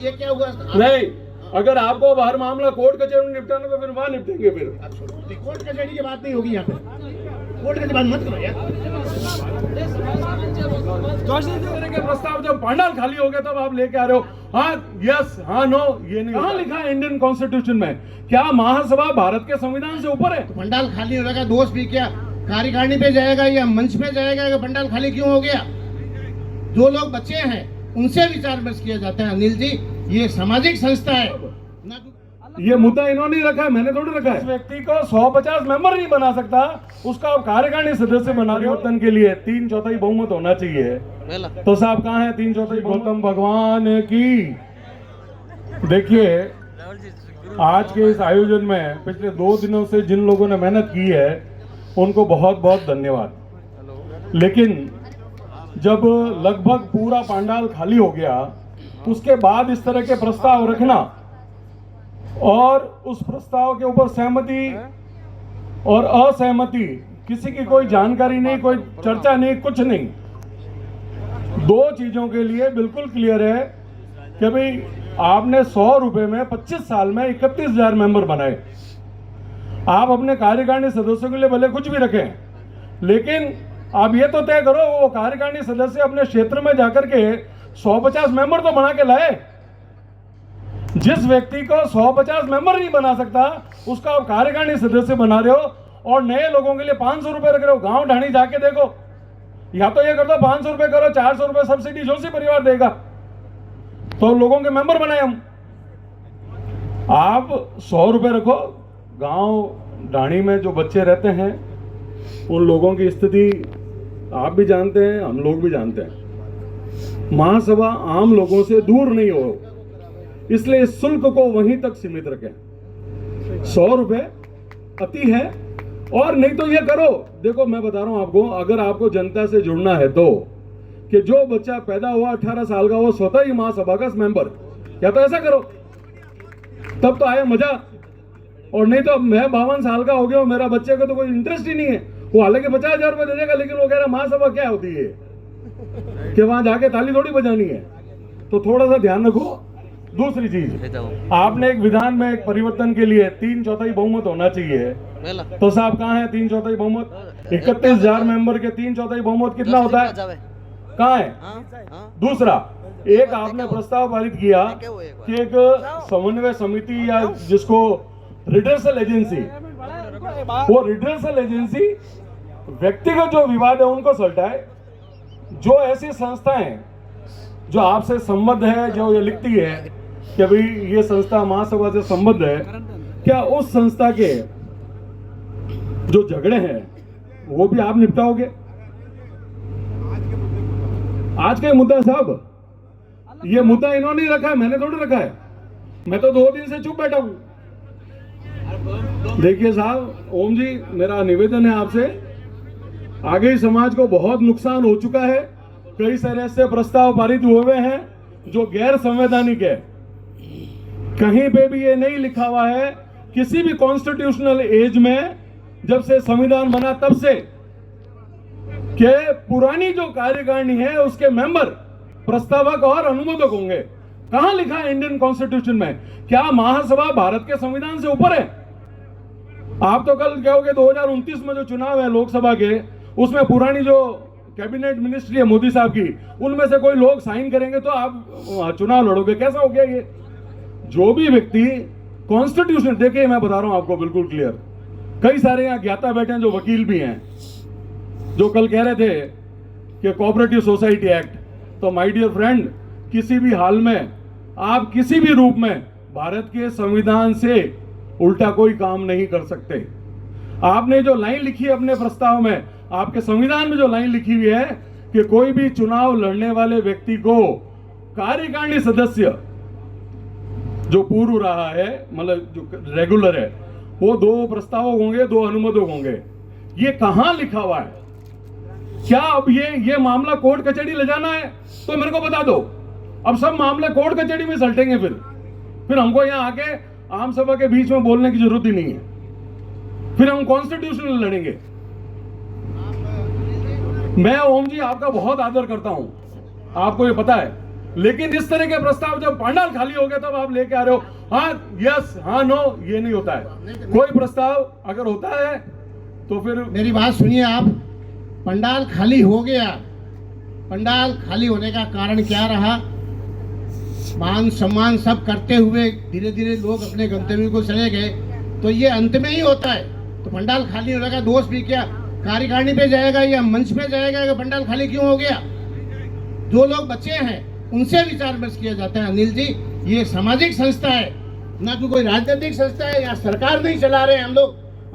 ये क्या हुआ? नहीं, अगर आपको बाहर मामला कोर्ट कचहरी में निपटाना तो फिर वहां निपटेंगे। फिर कोर्ट कचहरी की बात नहीं होगी यहाँ पे, कोर्ट की बात मत करो यार। के प्रस्ताव जब पंडाल खाली हो गया तब आप लेके आ रहे हो हाँ यस हाँ नो, ये नहीं। कहाँ लिखा है इंडियन कॉन्स्टिट्यूशन में? क्या महासभा भारत के संविधान से ऊपर है? तो पंडाल खाली हो जाएगा, दोष भी क्या कार्यकारिणी पे जाएगा या मंच पे जाएगा कि पंडाल खाली क्यों हो गया? जो लोग बच्चे हैं उनसे विचार विमर्श किया जाता है। अनिल जी, ये सामाजिक संस्था है ना। ये मुद्दा इन्होंने ही रखा है, मैंने थोड़ी रखा है। इस व्यक्ति को 150 मेंबर नहीं बना सकता, उसका आप कार्यकारिणी सदस्य बना परिवर्तन के लिए 3/4 बहुमत होना चाहिए। तो साहब कहाँ है 3/4? गौतम भगवान की। देखिए, आज के इस आयोजन में पिछले 2 दिनों से जिन लोगों ने मेहनत की है उनको बहुत बहुत धन्यवाद। लेकिन जब लगभग पूरा पंडाल खाली हो गया उसके बाद इस तरह के प्रस्ताव रखना और उस प्रस्ताव के ऊपर सहमति और असहमति, किसी की कोई जानकारी नहीं, कोई चर्चा नहीं, कुछ नहीं। 2 चीजों के लिए बिल्कुल क्लियर है कि भाई आपने 100 रुपए में 25 साल में 31,000 मेंबर बनाए। आप अपने कार्यकारिणी सदस्यों के लिए भले कुछ भी रखें, लेकिन आप ये तो तय करो वो कार्यकारिणी सदस्य अपने क्षेत्र में जाकर के 150 मेंबर तो बना के लाए। जिस व्यक्ति को 150 मेंबर नहीं बना सकता उसका आप कार्यकारिणी सदस्य बना रहे हो और नए लोगों के लिए 500 रुपए रख रहे हो। गांव ढाणी जाके देखो, या तो ये कर दो 500 रुपए करो, 400 रुपए सब्सिडी जोशी परिवार देगा, तो लोगों के मेंबर बनाए हम। आप 100 रुपए रखो। गांव ढाणी में जो बच्चे रहते हैं उन लोगों की स्थिति आप भी जानते हैं, हम लोग भी जानते हैं। महासभा आम लोगों से दूर नहीं हो, इसलिए इस शुल्क को वहीं तक सीमित रखें। 100 रुपए अति है। और नहीं तो ये करो, देखो मैं बता रहा हूं आपको, अगर आपको जनता से जुड़ना है तो कि जो बच्चा पैदा हुआ 18 साल का वो स्वतः ही महासभा का मेंबर, या तो ऐसा करो, तब तो आया मजा। और नहीं तो मैं 52 साल का हो गया, मेरा बच्चे को तो कोई इंटरेस्ट ही नहीं है। वो हालांकि 50,000 रुपए दे देगा, लेकिन वो कह रहा महासभा क्या होती है कि वहां जाके ताली थोड़ी बजानी है। तो थोड़ा सा ध्यान रखो। दूसरी चीज, आपने एक विधान में एक परिवर्तन के लिए 3/4 बहुमत होना चाहिए। तो साहब कहाँ है 3/4 बहुमत? 31,000 मेंबर के 3/4 बहुमत कितना होता है? कहाँ है? दूसरा, एक आपने प्रस्ताव पारित किया कि एक समन्वय समिति या जिसको रिडर्सल एजेंसी, वो रिडर्सल एजेंसी व्यक्तिगत जो विवाद है उनको सुलझाए। जो ऐसी संस्थाएं जो आपसे संबद्ध है, जो ये लिखती है कि भाई ये संस्था महासभा से संबद्ध है, क्या उस संस्था के जो झगड़े हैं वो भी आप निपटाओगे? आज का मुद्दा साहब, ये मुद्दा इन्होंने रखा है, मैंने थोड़ी रखा है। मैं तो 2 दिन से चुप बैठा हूं। देखिए साहब, ओम जी, मेरा निवेदन है आपसे, आगे समाज को बहुत नुकसान हो चुका है। कई सारे ऐसे प्रस्ताव पारित हुए हैं जो गैर संवैधानिक है। कहीं पे भी ये नहीं लिखा हुआ है किसी भी कॉन्स्टिट्यूशनल एज में, जब से संविधान बना तब से, कि पुरानी जो कार्यकारिणी है उसके मेंबर प्रस्तावक और अनुमोदक होंगे। कहां लिखा है इंडियन कॉन्स्टिट्यूशन में? क्या महासभा भारत के संविधान से ऊपर है? आप तो कल कहोगे 2029 में जो चुनाव है लोकसभा के, उसमें पुरानी जो कैबिनेट मिनिस्ट्री है मोदी साहब की, उनमें से कोई लोग साइन करेंगे तो आप चुनाव लड़ोगे। कैसा हो गया ये? जो भी व्यक्ति कॉन्स्टिट्यूशन, देखिए मैं बता रहा हूं आपको बिल्कुल क्लियर, कई सारे यहाँ ज्ञाता बैठे हैं जो वकील भी हैं, जो कल कह रहे थे कि कोऑपरेटिव सोसाइटी एक्ट, तो माय डियर फ्रेंड, किसी भी हाल में आप किसी भी रूप में भारत के संविधान से उल्टा कोई काम नहीं कर सकते। आपने जो लाइन लिखी है अपने प्रस्ताव में, आपके संविधान में जो लाइन लिखी हुई है कि कोई भी चुनाव लड़ने वाले व्यक्ति को कार्यकारिणी सदस्य जो पूर्व रहा है, मतलब जो रेगुलर है, वो 2 प्रस्तावक होंगे, 2 अनुमोदक होंगे। ये कहां लिखा हुआ है? क्या अब ये मामला कोर्ट कचहरी ले जाना है तो मेरे को बता दो। अब सब मामले कोर्ट कचहरी में सलटेंगे, फिर हमको यहाँ आके आम सभा के बीच में बोलने की जरूरत ही नहीं है। फिर हम कॉन्स्टिट्यूशनल लड़ेंगे। मैं ओम जी आपका बहुत आदर करता हूं, आपको ये पता है, लेकिन इस तरह के प्रस्ताव जब पंडाल खाली हो गया तब आप लेके आ रहे हो हाँ यस हाँ नो, ये नहीं होता है। कोई प्रस्ताव अगर होता है तो फिर मेरी बात सुनिए आप। पंडाल खाली हो गया, पंडाल खाली होने का कारण क्या रहा? मान सम्मान सब करते हुए धीरे धीरे लोग अपने गंतव्य को चले गए, तो ये अंत में ही होता है। तो पंडाल खाली होने का दोष भी क्या कार्यकारिणी पे जाएगा या मंच पे जाएगा कि पंडाल खाली क्यों हो गया? जो लोग बचे हैं उनसे विचार विमर्श किया जाता है। अनिल जी, ये सामाजिक संस्था है, ना कि कोई राजनीतिक संस्था है। या सरकार नहीं चला रहे हम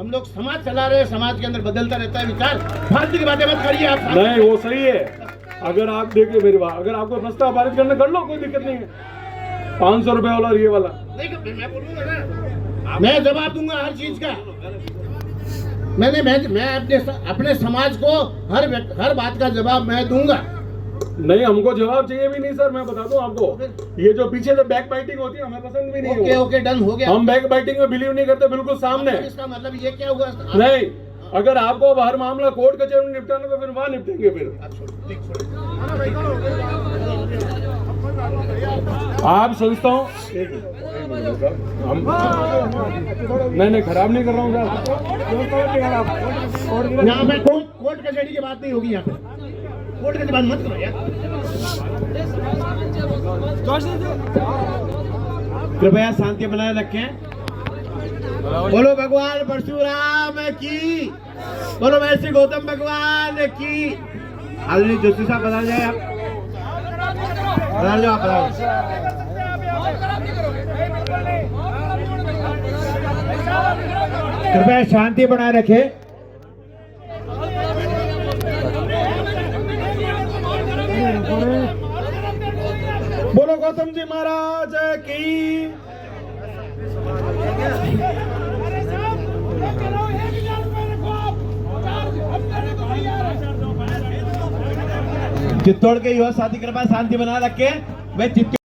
लोग समाज चला रहे हैं। समाज के अंदर बदलता रहता है विचार। फालतू की बातें मत करिए आप। नहीं, वो सही है। अगर आप देखिए मेरी बात, अगर आपको प्रस्ताव पारित करना कर लो, कोई दिक्कत नहीं है। 500 रुपए वाला और ये वाला नहीं, मैं बोलूंगा ना, मैं जवाब दूंगा हर चीज का। मैं अपने समाज को हर बात का जवाब मैं दूंगा। नहीं, हमको जवाब चाहिए भी नहीं सर। मैं बता दूं आपको, ये जो पीछे से बैक बाइटिंग होती है हमें पसंद भी नहीं है। ओके डन हो गया। हम बैक बाइटिंग में बिलीव नहीं करते, बिल्कुल सामने। इसका मतलब ये क्या हुआ? नहीं, अगर आपको अब हर मामला कोर्ट कचहरी में निपटाना तो फिर वहां निपटेंगे। फिर आप संस्थाओं हम नहीं खराब नहीं कर रहा हूँ सर। यहाँ पे कोर्ट कचहरी की बात नहीं होगी। यहाँ पे कोर्ट की बात मत करो यार। कृपया शांति बनाए रखें। बोलो भगवान परशुराम की, बोलो महर्षि गौतम भगवान की। आदरणीय जोशी साहब बता जाए, आप बता जाओ, आप बता। कृपया शांति बनाए रखें। बोलो गौतम जी महाराज की। चित्तौड़ के युवा साथी कृपया शांति बना रखे। मैं चित्तौड़